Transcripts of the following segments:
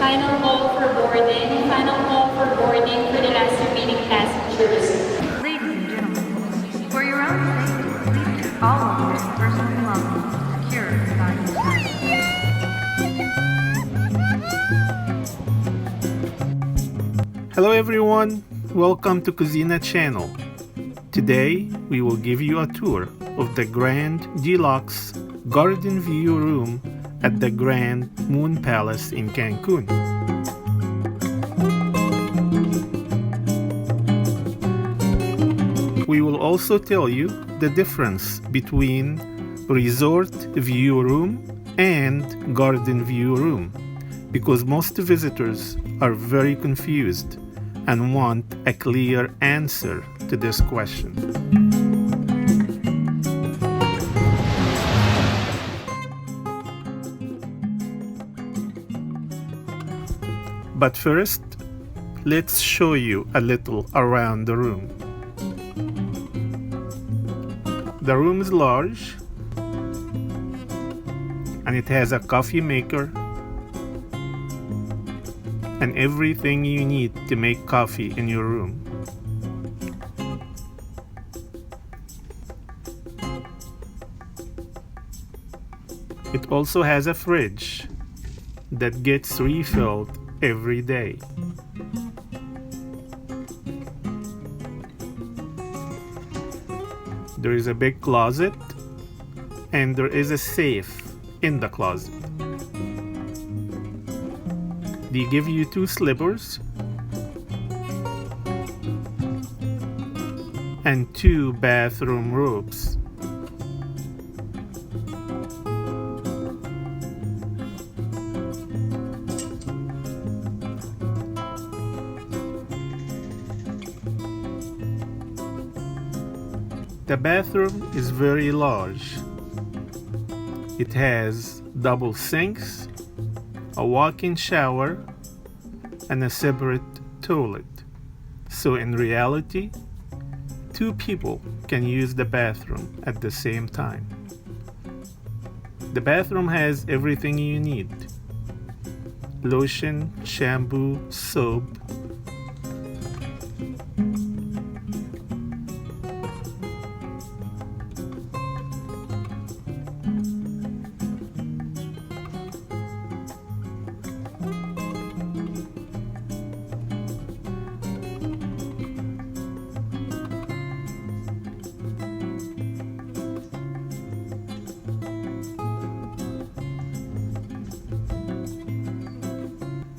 Final call for boarding. Final call for boarding for the last remaining passengers. Ladies and gentlemen, for your own safety, please keep all of your personal belongings secure inside your bag. Hello everyone, welcome to Cucina channel. Today we will give you a tour of the Grand Deluxe Garden View room at the Cancun Moon Palace in Cancun. We will also tell you the difference between Resort View room and Garden View room, because most visitors are very confused and want a clear answer to this question. But first, let's show you a little around the room. The room is large and it has a coffee maker and everything you need to make coffee in your room. It also has a fridge that gets refilled every day. There is a big closet and there is a safe in the closet. They give you 2 slippers and 2 bathroom robes. The bathroom is very large. It has double sinks, a walk-in shower, and a separate toilet. So in reality, 2 people can use the bathroom at the same time. The bathroom has everything you need: lotion, shampoo, soap.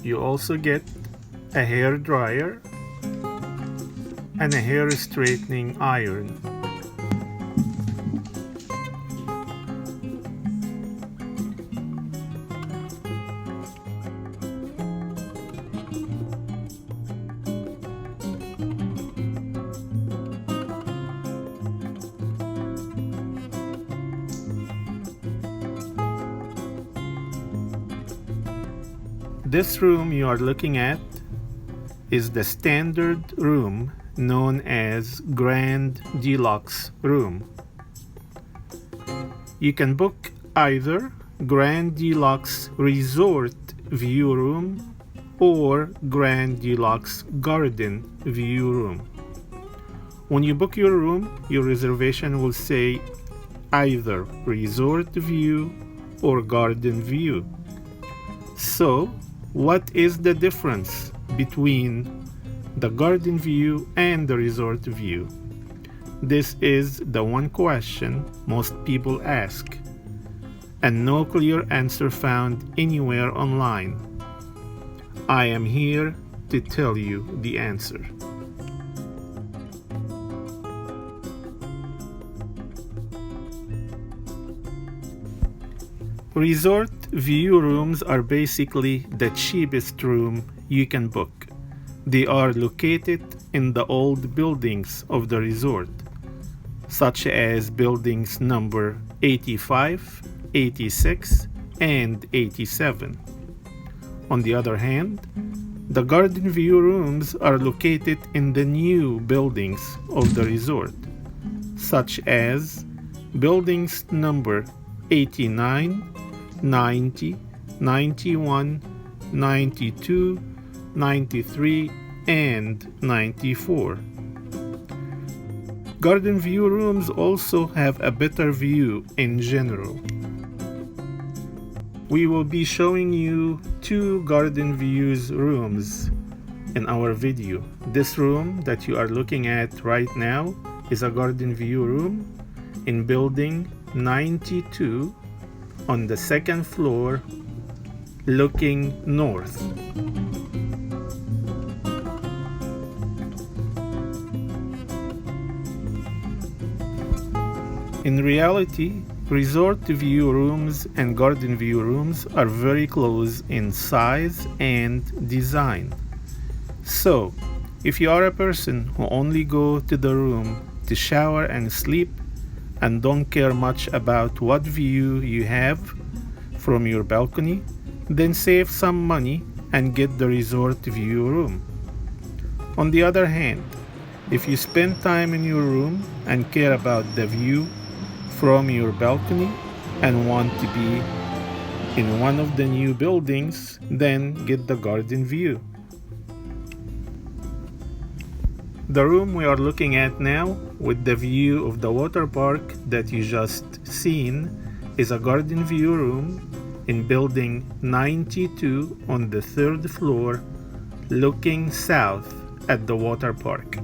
You also get a hair dryer and a hair straightening iron. This room you are looking at is the standard room known as Grand Deluxe room. You can book either Grand Deluxe Resort View room or Grand Deluxe Garden View room. When you book your room, your reservation will say either Resort View or Garden View. So, what is the difference between the Garden View and the Resort View? This is the one question most people ask, and no clear answer found anywhere online. I am here to tell you the answer. Resort View rooms are basically the cheapest room you can book. They are located in the old buildings of the resort, such as buildings number 85, 86, and 87. On the other hand, the Garden View rooms are located in the new buildings of the resort, such as buildings number 89, 90, 91, 92, 93, and 94. Garden view rooms also have a better view in general. We will be showing you 2 garden views rooms in our video. This room that you are looking at right now is a garden view room in building 92 on the 2nd floor looking north. In reality, resort view rooms and garden view rooms are very close in size and design. So, if you are a person who only go to the room to shower and sleep and don't care much about what view you have from your balcony, then save some money and get the resort view room. On the other hand, if you spend time in your room and care about the view from your balcony and want to be in one of the new buildings, then get the garden view. The room we are looking at now, with the view of the water park that you just seen, is a garden view room in building 92 on the 3rd floor, looking south at the water park.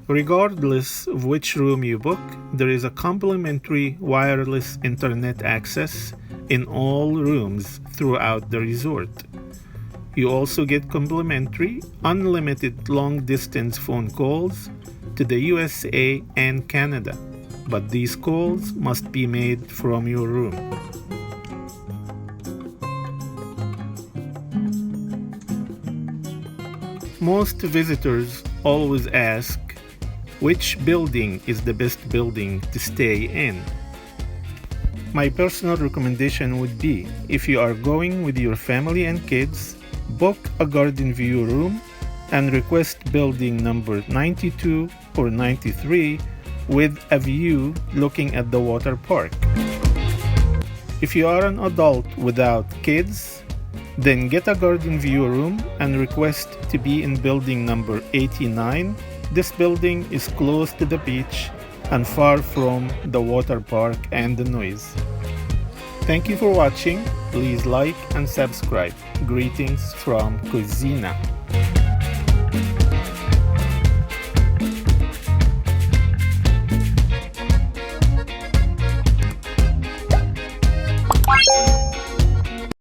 Regardless of which room you book, there is a complimentary wireless internet access in all rooms throughout the resort. You also get complimentary, unlimited long-distance phone calls to the USA and Canada, but these calls must be made from your room. Most visitors always ask, which building is the best building to stay in? My personal recommendation would be, if you are going with your family and kids, book a garden view room and request building number 92 or 93 with a view looking at the water park. If you are an adult without kids, then get a garden view room and request to be in building number 89. This building is close to the beach and far from the water park and the noise. Thank you for watching. Please like and subscribe. Greetings from Cuisina.